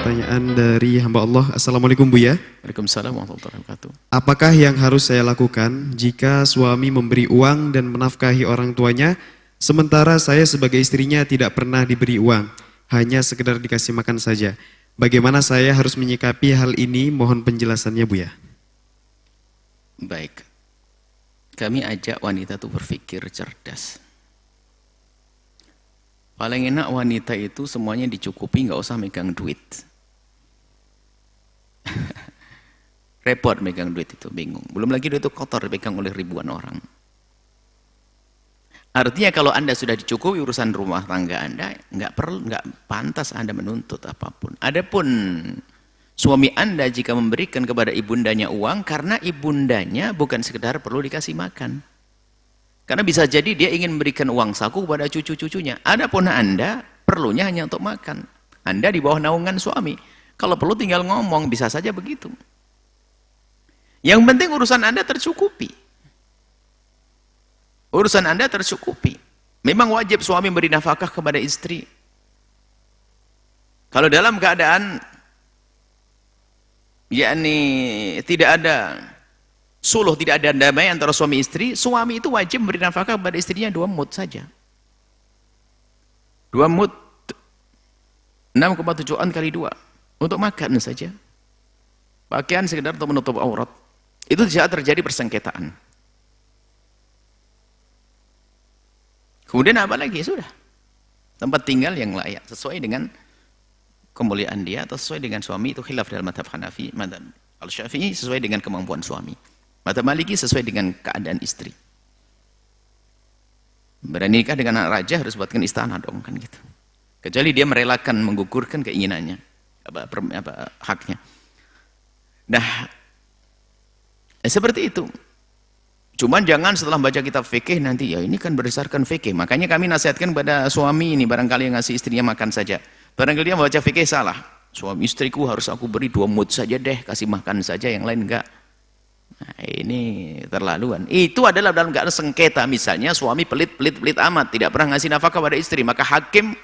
pertanyaan dari hamba Allah. Assalamualaikum Buya. Waalaikumsalam warahmatullahi wabarakatuh. Apakah yang harus saya lakukan jika suami memberi uang dan menafkahi orang tuanya, sementara saya sebagai istrinya tidak pernah diberi uang, hanya sekedar dikasih makan saja? Bagaimana saya harus menyikapi hal ini? Mohon penjelasannya Buya. Baik, kami ajak wanita itu berpikir cerdas. Paling enak wanita itu semuanya dicukupi, nggak usah megang duit. Repot megang duit itu, bingung. Belum lagi duit itu kotor, dipegang oleh ribuan orang. Artinya kalau Anda sudah dicukupi urusan rumah tangga Anda, nggak pantas Anda menuntut apapun. Adapun suami Anda jika memberikan kepada ibundanya uang, karena ibundanya bukan sekedar perlu dikasih makan. Karena bisa jadi dia ingin memberikan uang saku kepada cucu-cucunya. Adapun Anda perlunya hanya untuk makan. Anda di bawah naungan suami. Kalau perlu tinggal ngomong, bisa saja begitu. Yang penting urusan Anda tercukupi. Urusan Anda tercukupi. Memang wajib suami beri nafkah kepada istri. Kalau dalam keadaan yakni tidak ada suluh, tidak ada damai antara suami istri, suami itu wajib memberi nafkah kepada istrinya 2 mud saja. 2 mud 6,7 kali 2 untuk makan saja. Pakaian sekedar untuk menutup aurat. Itu saat terjadi persengketaan. Kemudian apa lagi? Sudah. Tempat tinggal yang layak sesuai dengan kemuliaan dia atau sesuai dengan suami, itu khilaf dalam mazhab Hanafi, mazhab Al-Syafi'i sesuai dengan kemampuan suami. Mazhab Maliki sesuai dengan keadaan istri. Berani nikah dengan anak raja harus buatkan istana dong, kan gitu. Kecuali dia merelakan, menggugurkan keinginannya, haknya. Nah, seperti itu. Cuman jangan setelah baca kitab fikih nanti, ya ini kan berdasarkan fikih. Makanya kami nasihatkan kepada suami ini, barangkali yang ngasih istrinya makan saja. Barangkali dia membaca fikih salah. Suami istriku harus aku beri 2 mud saja deh, kasih makan saja, yang lain enggak. Nah, ini terlaluan. Itu adalah dalam keadaan sengketa, misalnya suami pelit amat, tidak pernah ngasih nafkah pada istri, maka hakim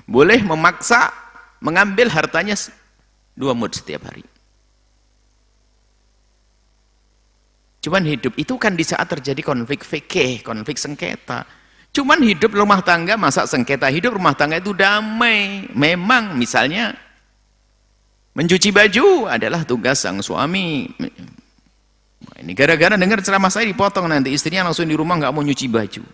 boleh memaksa mengambil hartanya 2 mud setiap hari. Cuman hidup itu kan di saat terjadi konflik fikih, konflik sengketa. Cuman hidup rumah tangga, masa sengketa? Hidup rumah tangga itu damai. Memang misalnya mencuci baju adalah tugas sang suami. Ini gara-gara dengar ceramah saya dipotong, nanti istrinya langsung di rumah nggak mau nyuci baju.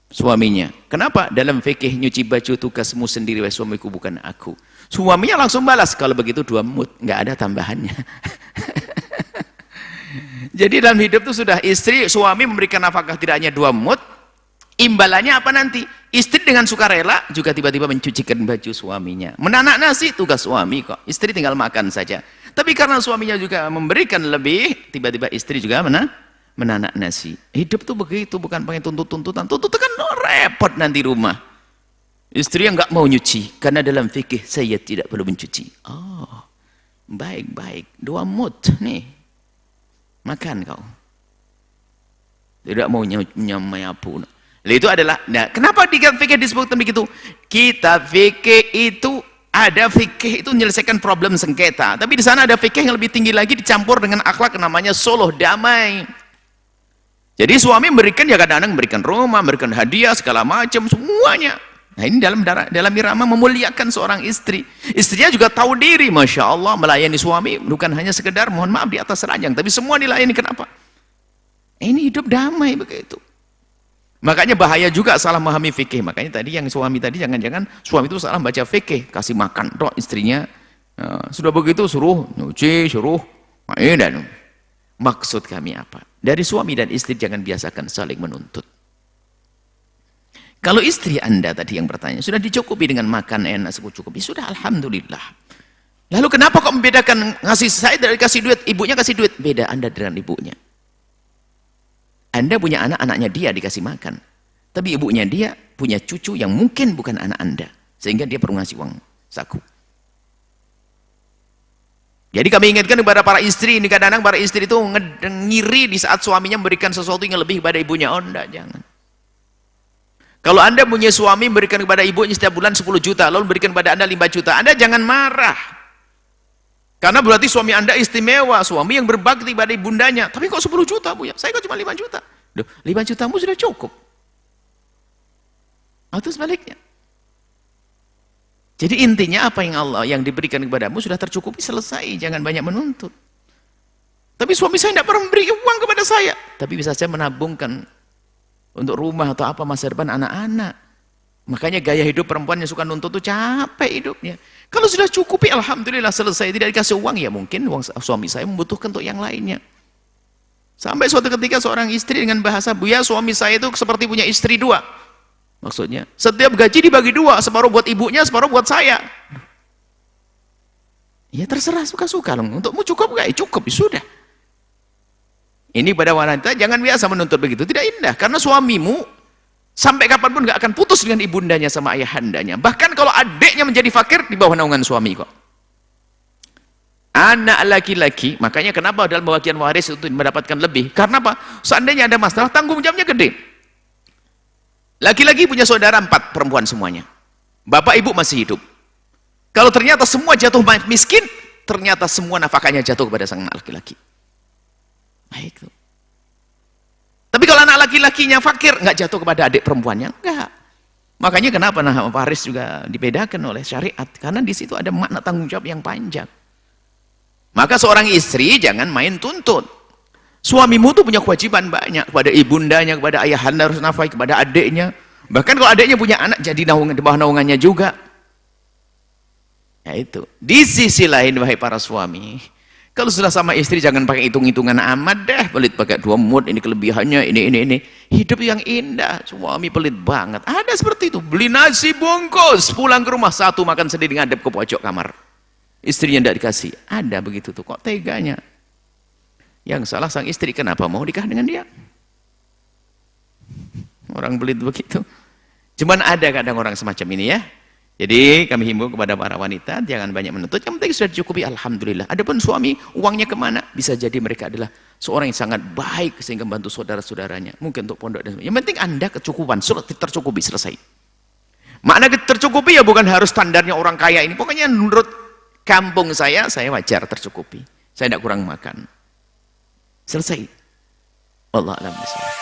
Suaminya, kenapa? Dalam fikih nyuci baju tugasmu sendiri, wahai suamiku, bukan aku. Suaminya langsung balas, kalau begitu 2 mud, nggak ada tambahannya. Jadi dalam hidup itu sudah istri, suami memberikan nafkah tidak hanya 2 mud, imbalannya apa nanti? Istri dengan sukarela juga tiba-tiba mencucikan baju suaminya. Menanak nasi tugas suami kok, istri tinggal makan saja. Tapi karena suaminya juga memberikan lebih, tiba-tiba istri juga menanak nasi. Hidup tuh begitu, bukan pakai tuntut-tuntutan. Tuntut kan repot nanti rumah. Istri yang nggak mau nyuci, karena dalam fikih saya tidak perlu mencuci. Oh, baik-baik, 2 mud nih, makan kau. Tidak mau nyapu. Itu adalah, nah, kenapa di fikih disebut begitu? Kitab fikih itu ada fikih itu menyelesaikan problem sengketa, tapi di sana ada fikih yang lebih tinggi lagi, dicampur dengan akhlak, namanya suluh, damai. Jadi suami memberikan, ya kadang-kadang memberikan rumah, memberikan hadiah segala macam semuanya. Nah, ini dalam irama memuliakan seorang istri. Istrinya juga tahu diri, masya Allah, melayani suami bukan hanya sekedar mohon maaf di atas ranjang, tapi semua dilayani. Kenapa? Ini hidup damai begitu. Makanya bahaya juga salah memahami fikih. Makanya tadi yang suami tadi, jangan-jangan suami itu salah baca fikih, kasih makan toh istrinya. Sudah begitu suruh nyuci, suruh main, dan maksud kami apa? Dari suami dan istri jangan biasakan saling menuntut. Kalau istri Anda tadi yang bertanya sudah dicukupi dengan makan enak cukupi, sudah alhamdulillah. Lalu kenapa kok membedakan ngasih saya dari kasih duit, ibunya kasih duit? Beda Anda dengan ibunya. Anda punya anak, anaknya dia dikasih makan. Tapi ibunya dia punya cucu yang mungkin bukan anak Anda. Sehingga dia perlu ngasih uang saku. Jadi kami ingatkan kepada para istri, ini kadang-kadang para istri itu ngiri di saat suaminya memberikan sesuatu yang lebih kepada ibunya. Oh enggak, jangan. Kalau Anda punya suami berikan kepada ibunya setiap bulan 10 juta, lalu berikan kepada Anda 5 juta, Anda jangan marah. Karena berarti suami Anda istimewa, suami yang berbakti pada ibundanya. Tapi kok 10 juta, Bu? Ya? Saya kok cuma 5 juta. Duh, 5 jutamu sudah cukup. Atau sebaliknya. Jadi intinya apa yang Allah yang diberikan kepadamu sudah tercukupi, selesai, jangan banyak menuntut. Tapi suami saya tidak pernah memberi uang kepada saya, tapi bisa saja menabungkan untuk rumah atau apa masa depan anak-anak. Makanya gaya hidup perempuan yang suka nuntut itu capek hidupnya. Kalau sudah cukupi, alhamdulillah, selesai, tidak dikasih uang, ya mungkin uang suami saya membutuhkan untuk yang lainnya. Sampai suatu ketika seorang istri dengan bahasa, Bu ya, suami saya itu seperti punya istri 2. Maksudnya, setiap gaji dibagi 2, separuh buat ibunya, separuh buat saya. Ya terserah, suka-suka loh. Untukmu cukup gak? Ya cukup, ya sudah. Ini pada wanita jangan biasa menuntut begitu, tidak indah. Karena suamimu sampai kapanpun gak akan putus dengan ibundanya sama ayahandanya. Bahkan kalau adiknya menjadi fakir, di bawah naungan suami kok. Anak laki-laki, makanya kenapa dalam pembagian waris itu mendapatkan lebih? Karena apa? Seandainya ada masalah, tanggung jawabnya gede. Laki-laki punya saudara 4, perempuan semuanya. Bapak ibu masih hidup. Kalau ternyata semua jatuh miskin, ternyata semua nafkahnya jatuh kepada sang laki-laki. Baik tuh. Tapi kalau anak laki-lakinya fakir, nggak jatuh kepada adik perempuannya, enggak. Makanya kenapa waris juga dibedakan oleh syariat, karena di situ ada makna tanggung jawab yang panjang. Maka seorang istri jangan main tuntut. Suamimu tuh punya kewajiban banyak kepada ibundanya, kepada ayahanda harus nafkahi, kepada adiknya. Bahkan kalau adiknya punya anak, jadi di bawah naungannya juga. Ya itu. Di sisi lain, wahai para suami, kalau sudah sama istri jangan pakai hitung-hitungan amat deh, pelit pakai 2 mut, ini kelebihannya, ini. Hidup yang indah, suami pelit banget. Ada seperti itu, beli nasi bungkus, pulang ke rumah 1 makan sendiri ngadep ke pojok kamar. Istrinya tidak dikasih. Ada begitu tuh, kok teganya. Yang salah sang istri, kenapa mau nikah dengan dia? Orang pelit begitu. Cuman ada kadang orang semacam ini ya. Jadi kami himbau kepada para wanita, jangan banyak menuntut, yang penting sudah dicukupi, alhamdulillah. Adapun suami, uangnya kemana? Bisa jadi mereka adalah seorang yang sangat baik, sehingga membantu saudara-saudaranya. Mungkin untuk pondok dan sebagainya. Yang penting Anda kecukupan, sudah tercukupi, selesai. Makna tercukupi ya bukan harus standarnya orang kaya ini. Pokoknya menurut kampung saya wajar tercukupi. Saya tidak kurang makan. Selesai. Allah a'lam bishawab.